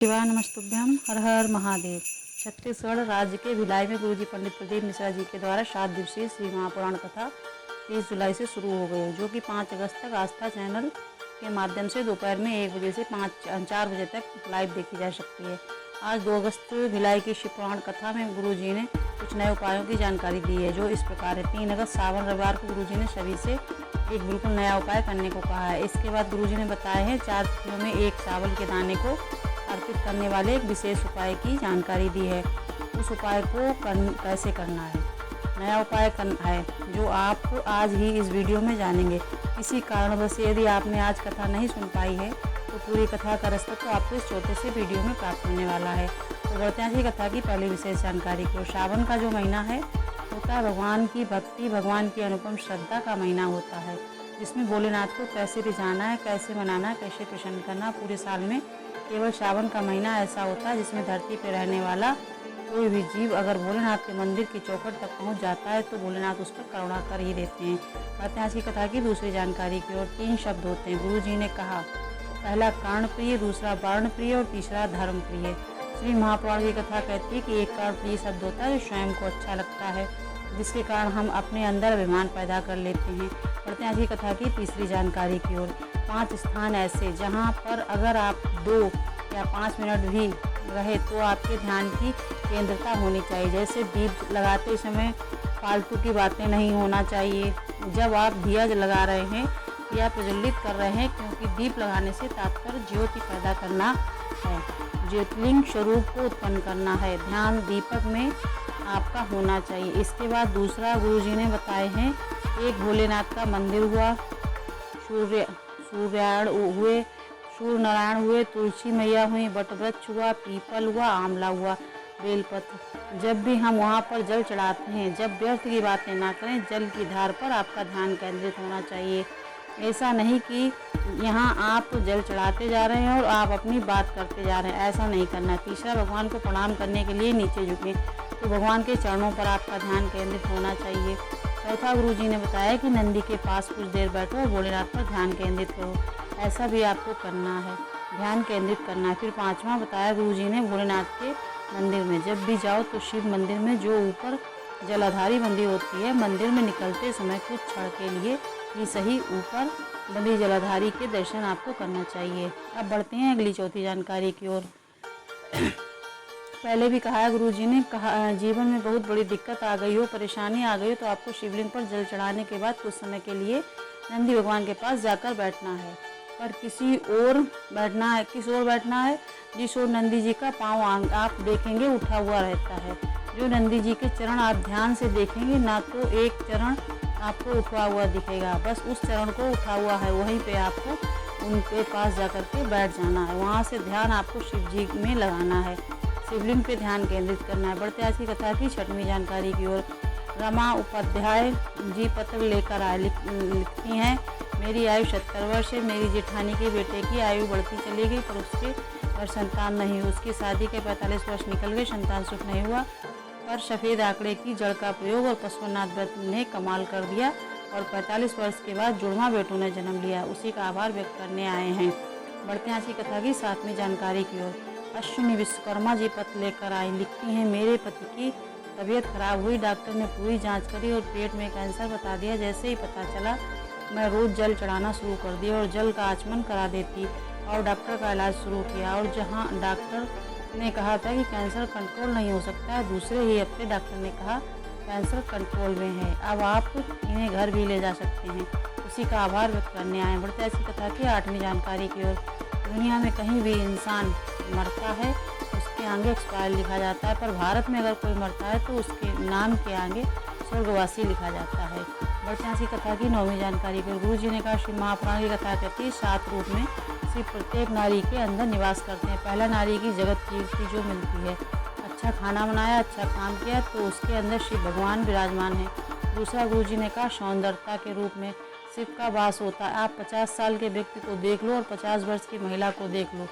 शिवाय नमस्तुभ्यम। हर हर महादेव। छत्तीसगढ़ राज्य के भिलाई में गुरुजी पंडित प्रदीप मिश्रा जी के द्वारा 7 दिवसीय श्री महापुराण कथा 30 जुलाई से शुरू हो गई है, जो कि 5 अगस्त तक आस्था चैनल के माध्यम से दोपहर में 1 बजे से 4 बजे तक लाइव देखी जा सकती है। आज 2 अगस्त भिलाई की शिव पुराण कथा में गुरुजी ने कुछ नए उपायों की जानकारी दी है, जो इस प्रकार है। 3 अगस्त सावन रविवार को गुरुजी ने सभी से एक बिल्कुल नया उपाय करने को कहा है। इसके बाद गुरुजी ने बताया है 4 तिथियों में एक चावल के दाने को अर्पित करने वाले एक विशेष उपाय की जानकारी दी है। उस उपाय को कैसे करना है, नया उपाय है जो आप आज ही इस वीडियो में जानेंगे। किसी कारणवश यदि आपने आज कथा नहीं सुन पाई है तो पूरी कथा का रस्तक तो आपको इस छोटे से वीडियो में प्राप्त होने वाला है। तो बढ़ते हैं कथा की पहली विशेष जानकारी को। सावन का जो महीना है होता है भगवान की भक्ति, भगवान की अनुपम श्रद्धा का महीना होता है, जिसमें भोलेनाथ को कैसे रिझाना है, कैसे मनाना है, कैसे प्रसन्न करना। पूरे साल में केवल सावन का महीना ऐसा होता है जिसमें धरती पर रहने वाला कोई भी जीव अगर भोलेनाथ के मंदिर की चौखट तक पहुंच जाता है तो भोलेनाथ उस पर करुणा कर ही देते हैं। कहते हैं आज की कथा की दूसरी जानकारी की ओर। 3 शब्द होते हैं। गुरु जी ने कहा, पहला कर्ण प्रिय, दूसरा वर्ण प्रिय और तीसरा धर्म प्रिय। श्री महापुराण की कथा कहती है कि एक कर्ण प्रिय शब्द होता है जो स्वयं को अच्छा लगता है, जिसके कारण हम अपने अंदर अभिमान पैदा कर लेते हैं। पढ़ते हैं आज की कथा की तीसरी जानकारी की ओर। 5 स्थान ऐसे जहाँ पर अगर आप 2 या 5 मिनट भी रहे तो आपके ध्यान की केंद्रता होनी चाहिए। जैसे दीप लगाते समय फालतू की बातें नहीं होना चाहिए। जब आप दिया लगा रहे हैं या प्रज्वलित कर रहे हैं, क्योंकि दीप लगाने से तात्पर्य ज्योति पैदा करना है, ज्योतिर्लिंग स्वरूप को उत्पन्न करना है। ध्यान दीपक में आपका होना चाहिए। इसके बाद दूसरा गुरुजी ने बताए हैं, एक भोलेनाथ का मंदिर हुआ, सूर्य नारायण हुए, तुलसी मैया हुई, वटवृक्ष हुआ, पीपल हुआ, आंवला हुआ, बेलपत्र। जब भी हम वहाँ पर जल चढ़ाते हैं, जब व्यर्थ की बातें ना करें, जल की धार पर आपका ध्यान केंद्रित होना चाहिए। ऐसा नहीं कि यहाँ आप जल चढ़ाते जा रहे हैं और आप अपनी बात करते जा रहे हैं, ऐसा नहीं करना। तीसरा, भगवान को प्रणाम करने के लिए नीचे झुकें, तो भगवान के चरणों पर आपका ध्यान केंद्रित होना चाहिए। चौथा, गुरुजी ने बताया कि नंदी के पास कुछ देर बैठो और भोलेनाथ पर ध्यान केंद्रित करो, ऐसा भी आपको करना है, ध्यान केंद्रित करना है। फिर 5वां बताया गुरुजी ने, भोलेनाथ के मंदिर में जब भी जाओ तो शिव मंदिर में जो ऊपर जलाधारी मंदिर होती है, मंदिर में निकलते समय कुछ क्षण के लिए ही सही ऊपर बंदी जलाधारी के दर्शन आपको करना चाहिए। अब बढ़ते हैं अगली चौथी जानकारी की ओर। पहले भी कहा है गुरुजी ने, कहा जीवन में बहुत बड़ी दिक्कत आ गई हो, परेशानी आ गई हो, तो आपको शिवलिंग पर जल चढ़ाने के बाद कुछ समय के लिए नंदी भगवान के पास जाकर बैठना है। पर किस ओर बैठना है जिस ओर नंदी जी का पाँव आप देखेंगे उठा हुआ रहता है। जो नंदी जी के चरण आप ध्यान से देखेंगे, ना तो एक चरण आपको उठा हुआ दिखेगा, बस उस चरण को उठा हुआ है, वहीं पे आपको उनके पास जाकर के बैठ जाना है। वहाँ से ध्यान आपको शिव जी में लगाना है, शिवलिंग पे ध्यान केंद्रित करना है। बढ़ते आज की कथा की 6वीं जानकारी की ओर। रमा उपाध्याय जी पत्र लेकर आए, लिखती हैं, मेरी आयु 70 वर्ष है। मेरी जेठानी के बेटे की आयु बढ़ती चली गई पर उसके पर संतान नहीं हुई। उसकी शादी के 45 वर्ष निकल गए, संतान सुख नहीं हुआ। पर सफ़ेद आंकड़े की जड़ का प्रयोग और पशुपतिनाथ व्रत ने कमाल कर दिया और 45 वर्ष के बाद जुड़वा बेटों ने जन्म लिया। उसी का आभार व्यक्त करने आए हैं। बढ़ते हैं आज की कथा की 7वीं जानकारी की ओर। अश्विनी विश्वकर्मा जी पत्र लेकर आई, लिखती हैं, मेरे पति की तबीयत खराब हुई, डॉक्टर ने पूरी जांच करी और पेट में कैंसर बता दिया। जैसे ही पता चला मैं रोज़ जल चढ़ाना शुरू कर दिया और जल का आचमन करा देती और डॉक्टर का इलाज शुरू किया। और जहां डॉक्टर ने कहा था कि कैंसर कंट्रोल नहीं हो सकता है, दूसरे ही हफ्ते डॉक्टर ने कहा कैंसर कंट्रोल में है, अब आप इन्हें घर भी ले जा सकते हैं। उसी का आभार व्यक्त करने आए। बढ़ते ऐसी कथा की 8वीं जानकारी की ओर। दुनिया में कहीं भी इंसान मरता है उसके आगे एक्सपायर लिखा जाता है, पर भारत में अगर कोई मरता है तो उसके नाम के आगे स्वर्गवासी लिखा जाता है। बढ़ते ऐसी कथा की 9वीं जानकारी पर। गुरु जी ने कहा, श्री महापुराण की कथा कहती है, 7 रूप में श्री प्रत्येक नारी के अंदर निवास करते हैं। पहला, नारी की जगत कीर्ति जो मिलती है, अच्छा खाना बनाया, अच्छा काम किया तो उसके अंदर शिव भगवान विराजमान है। दूसरा, गुरु जी ने कहा, सौंदर्यता के रूप में शिव का वास होता है। आप 50 साल के व्यक्ति को देख लो और 50 वर्ष की महिला को देख लो,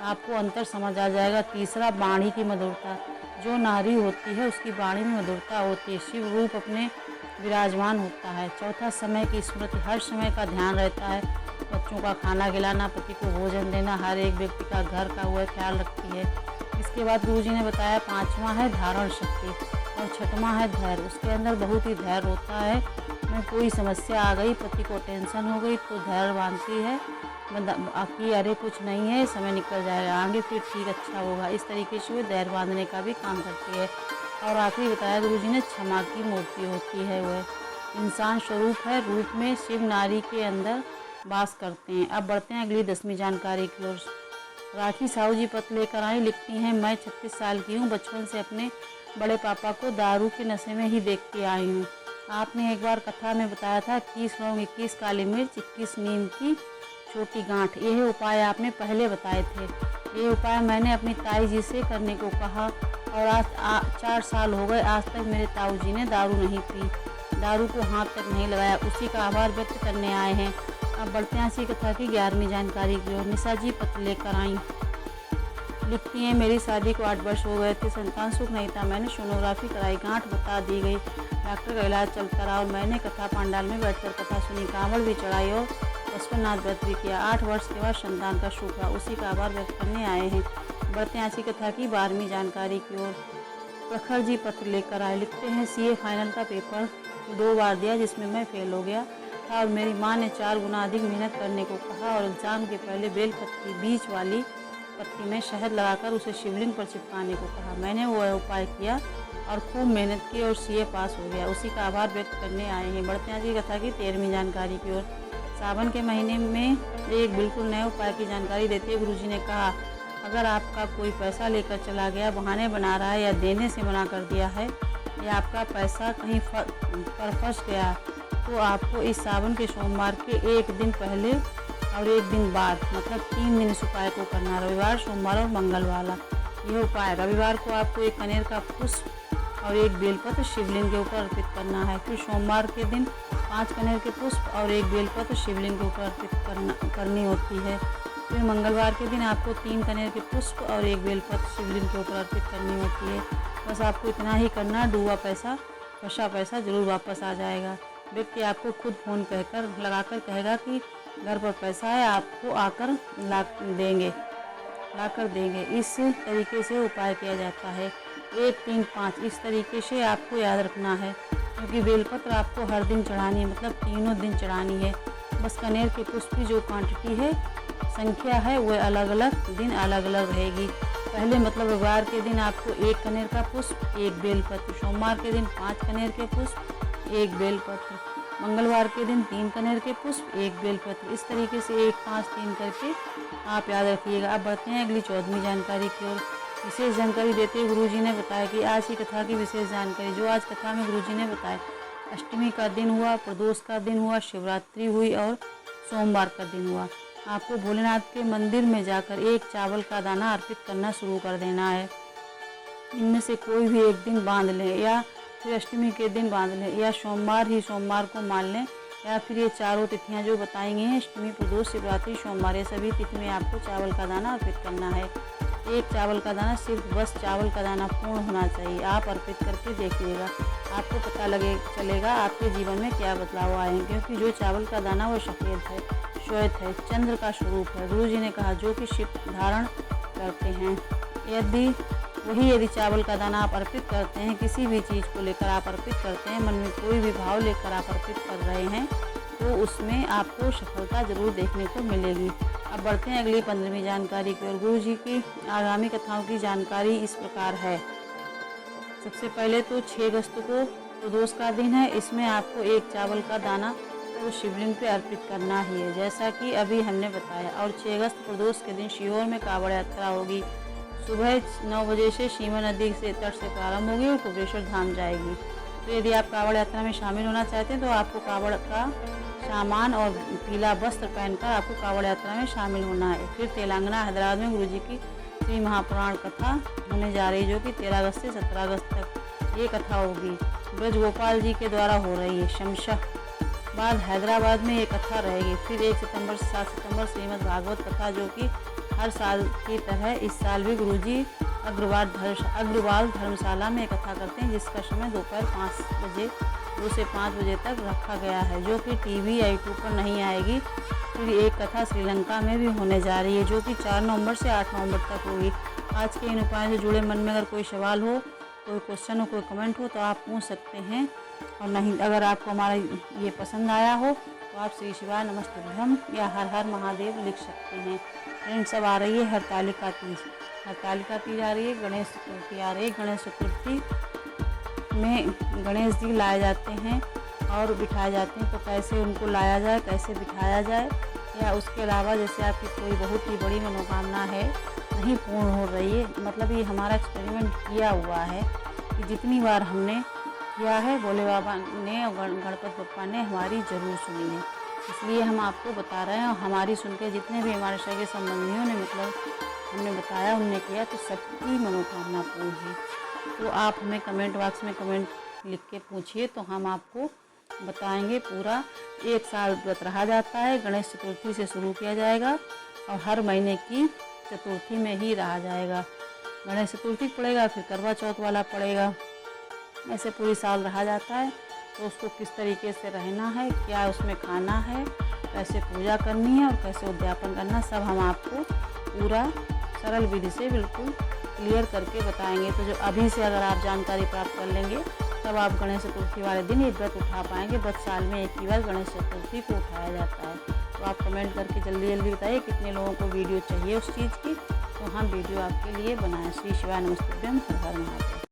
आपको अंतर समझ आ जाएगा। तीसरा, वाणी की मधुरता, जो नारी होती है उसकी वाणी में मधुरता होती है, शिव रूप अपने विराजमान होता है। चौथा, समय की स्मृति, हर समय का ध्यान रहता है। बच्चों का खाना खिलाना, पति को भोजन देना, हर एक व्यक्ति का घर का वह ख्याल रखती है। इसके बाद गुरुजी ने बताया 5वां है धारण शक्ति और 6वां है धैर्य। उसके अंदर बहुत ही धैर्य होता है। में कोई समस्या आ गई, पति को टेंशन हो गई तो धैर्य बांधती है कि अरे कुछ नहीं है, समय निकल जाएगा, आगे फिर ठीक अच्छा होगा। इस तरीके से वो धैर्य बांधने का भी काम करती है। और आखिरी बताया गुरुजी ने क्षमा की मूर्ति होती है। वह इंसान स्वरूप है, रूप में शिव नारी के अंदर वास करते हैं। अब बढ़ते हैं अगली 10वीं जानकारी की ओर। राखी साहू जी पत्र लेकर आई, लिखती हैं मैं 36 साल की हूँ। बचपन से अपने बड़े पापा को दारू के नशे में ही देखती आई हूँ। आपने एक बार कथा में बताया था 21 लौंग, 21 काली मिर्च, 21 नीम की छोटी गांठ, यह उपाय आपने पहले बताए थे। ये उपाय मैंने अपनी ताई जी से करने को कहा और आज 4 साल हो गए, आज तक मेरे ताऊ जी ने दारू नहीं पी, दारू को हाथ तक नहीं लगाया। उसी का आभार व्यक्त करने आए हैं। अब बढ़ते हैं इसी कथा की 11वीं जानकारी की ओर। निशा जी पत्र लेकर आई, लिखती हैं मेरी शादी को 8 वर्ष हो गए थे, संतान सुख नहीं था। मैंने सोनोग्राफी कराई, गांठ बता दी गई, डॉक्टर का इलाज चलता रहा और मैंने कथा पंडाल में बैठकर कथा सुनी, कांवड़ भी चढ़ाई और पशुपतिनाथ व्रत भी किया। 8 वर्ष के बाद संतान का सुख हुआ, उसी का आभार व्यक्त करने आए हैं। बढ़ते हैं इसी कथा की 12वीं जानकारी की ओर। प्रखर जी पत्र लेकर आए, लिखते हैं सीए फाइनल का पेपर 2 बार दिया जिसमें मैं फेल हो गया था और मेरी माँ ने 4 गुना अधिक मेहनत करने को कहा और एग्जाम के पहले बेलपत्र बीच वाली पत्ती में शहद लगाकर उसे शिवलिंग पर चिपकाने को कहा। मैंने वह उपाय किया और खूब मेहनत की और सीए पास हो गया, उसी का आभार व्यक्त करने आए हैं। बढ़ते हैं इसी कथा की 13वीं जानकारी की ओर। सावन के महीने में एक बिल्कुल नए उपाय की जानकारी देते हुए गुरुजी ने कहा अगर आपका कोई पैसा लेकर चला गया, बहाने बना रहा है या देने से मना कर दिया है या आपका पैसा कहीं पर फंस गया तो आपको इस सावन के सोमवार के 1 दिन पहले और 1 दिन बाद मतलब 3 दिन इस उपाय को करना, रविवार, सोमवार और मंगलवार। यह उपाय रविवार को आपको 1 कनेर का पुष्प और 1 बेलपत्र शिवलिंग के ऊपर अर्पित करना है। फिर सोमवार के दिन 5 कनेर के पुष्प और 1 बेलपत्र शिवलिंग के ऊपर अर्पित करनी होती है। फिर मंगलवार के दिन आपको 3 कनेर के पुष्प और 1 बेलपत्र शिवलिंग के ऊपर अर्पित करनी होती है। बस आपको इतना ही करना, डूबा पैसा फंसा पैसा जरूर वापस आ जाएगा। व्यक्ति आपको खुद फ़ोन लगाकर कहेगा कि घर पर पैसा है, आपको आकर ला कर देंगे। इस तरीके से उपाय किया जाता है। 1, 3, 5 इस तरीके से आपको याद रखना है क्योंकि बेलपत्र आपको हर दिन चढ़ानी है, मतलब तीनों दिन चढ़ानी है। बस कनेर के पुष्प की जो क्वांटिटी है, संख्या है, वह अलग अलग दिन अलग अलग रहेगी। पहले मतलब रविवार के दिन आपको 1 कनेर का पुष्प 1 बेलपत्र, सोमवार के दिन 5 कनेर के पुष्प 1 बेलपत्र, मंगलवार के दिन 3 कनेर के पुष्प 1 बेलपत्र। इस तरीके से 1, 5, 3 करके आप याद रखिएगा। अब बढ़ते हैं अगली 14वीं जानकारी की ओर। विशेष जानकारी देते हुए गुरुजी ने बताया कि आज की कथा की विशेष जानकारी जो आज कथा में गुरुजी ने बताया, अष्टमी का दिन हुआ, प्रदोष का दिन हुआ, शिवरात्रि हुई और सोमवार का दिन हुआ। आपको भोलेनाथ के मंदिर में जाकर 1 चावल का दाना अर्पित करना शुरू कर देना है। इनमें से कोई भी एक दिन बांध लें या फिर अष्टमी के दिन बांध लें या सोमवार को मान लें या फिर ये चारों तिथियां जो बताएंगे हैं, अष्टमी, प्रदोष, शिवरात्रि, सोमवार, ये सभी तिथि में आपको चावल का दाना अर्पित करना है। 1 चावल का दाना, सिर्फ बस चावल का दाना पूर्ण होना चाहिए। आप अर्पित करके देखिएगा, आपको पता चलेगा आपके जीवन में क्या बदलाव आए हैं। क्योंकि जो चावल का दाना वो सफ़ेद है, श्वेत है, चंद्र का स्वरूप है। गुरुजी ने कहा जो कि शिव धारण करते हैं। यदि चावल का दाना आप अर्पित करते हैं, किसी भी चीज़ को लेकर आप अर्पित करते हैं, मन में कोई भी भाव लेकर आप अर्पित कर रहे हैं तो उसमें आपको सफलता जरूर देखने को मिलेगी। अब बढ़ते हैं अगली 15वीं जानकारी की ओर। गुरुजी की आगामी कथाओं की जानकारी इस प्रकार है। सबसे पहले तो 6 अगस्त को प्रदोष का दिन है। इसमें आपको 1 चावल का दाना तो शिवलिंग पे अर्पित करना ही है, जैसा कि अभी हमने बताया। और 6 अगस्त प्रदोष के दिन सीहोर में कांवड़ यात्रा होगी। सुबह 9 बजे से सीमा नदी से तट से प्रारंभ होगी और कुबेश्वर धाम जाएगी। तो यदि आप कांवड़ यात्रा में शामिल होना चाहते हैं तो आपको कांवड़ का सामान और पीला वस्त्र पहनकर आपको कांवड़ यात्रा में शामिल होना है। फिर तेलंगाना हैदराबाद में गुरुजी की श्री महापुराण कथा होने जा रही, जो कि 13 अगस्त से 17 अगस्त तक ये कथा होगी। ब्रज गोपाल जी के द्वारा हो रही है। शमशाह बाद हैदराबाद में ये कथा रहेगी। फिर 1 सितंबर से 7 सितंबर श्रीमद् भागवत कथा, जो कि हर साल की तरह इस साल भी गुरुजी अग्रवाल धर्मशाला में कथा करते हैं, जिसका समय दोपहर 2 से 5 बजे तक रखा गया है, जो कि टीवी या यूट्यूब पर नहीं आएगी। फिर एक कथा श्रीलंका में भी होने जा रही है, जो कि 4 नवंबर से 8 नवंबर तक होगी। आज के इन उपायों से जुड़े मन में अगर कोई सवाल हो, कोई क्वेश्चन हो, कोई कमेंट हो तो आप पूछ सकते हैं। और नहीं, अगर आपको हमारा ये पसंद आया हो तो आप श्री शिवाय नमस्तुभ्यम या हर हर महादेव लिख सकते हैं। फ्रेंड्स, अब आ रही है हरतालिका तीज। हरतालिका तीज आ रही है, गणेश चतुर्थी आ रही है। गणेश चतुर्थी में गणेश जी लाए जाते हैं और बिठाए जाते हैं। तो कैसे उनको लाया जाए, कैसे बिठाया जाए, या उसके अलावा जैसे आपकी कोई बहुत ही बड़ी मनोकामना है, नहीं पूर्ण हो रही है, मतलब ये हमारा एक्सपेरिमेंट किया हुआ है कि जितनी बार हमने किया है, भोले बाबा ने और गणपति बप्पा ने हमारी ज़रूर सुनी है, इसलिए हम आपको बता रहे हैं। और हमारी सुन के जितने भी हमारे सगे संबंधियों ने मतलब हमने बताया, उनने किया, तो सबकी मनोकामना पूर्ण हुई। तो आप हमें कमेंट बॉक्स में कमेंट लिख के पूछिए, तो हम आपको बताएंगे। पूरा 1 साल व्रत रहा जाता है, गणेश चतुर्थी से शुरू किया जाएगा और हर महीने की चतुर्थी में ही रहा जाएगा। गणेश चतुर्थी पड़ेगा, फिर करवा चौथ वाला पड़ेगा, ऐसे पूरी साल रहा जाता है। तो उसको किस तरीके से रहना है, क्या उसमें खाना है, कैसे पूजा करनी है और कैसे उद्यापन करना, सब हम आपको पूरा सरल विधि से बिल्कुल क्लियर करके बताएंगे। तो जो अभी से अगर आप जानकारी प्राप्त कर लेंगे, तब आप गणेश चतुर्थी वाले दिन ये व्रत उठा पाएंगे। व्रत साल में एक ही बार गणेश चतुर्थी को उठाया जाता है। तो आप कमेंट करके जल्दी जल्दी बताइए कितने लोगों को वीडियो चाहिए उस चीज़ की, तो हम वीडियो आपके लिए बनाएं। श्री शिवाय नमस्तुभ्यम, हर हर महादेव।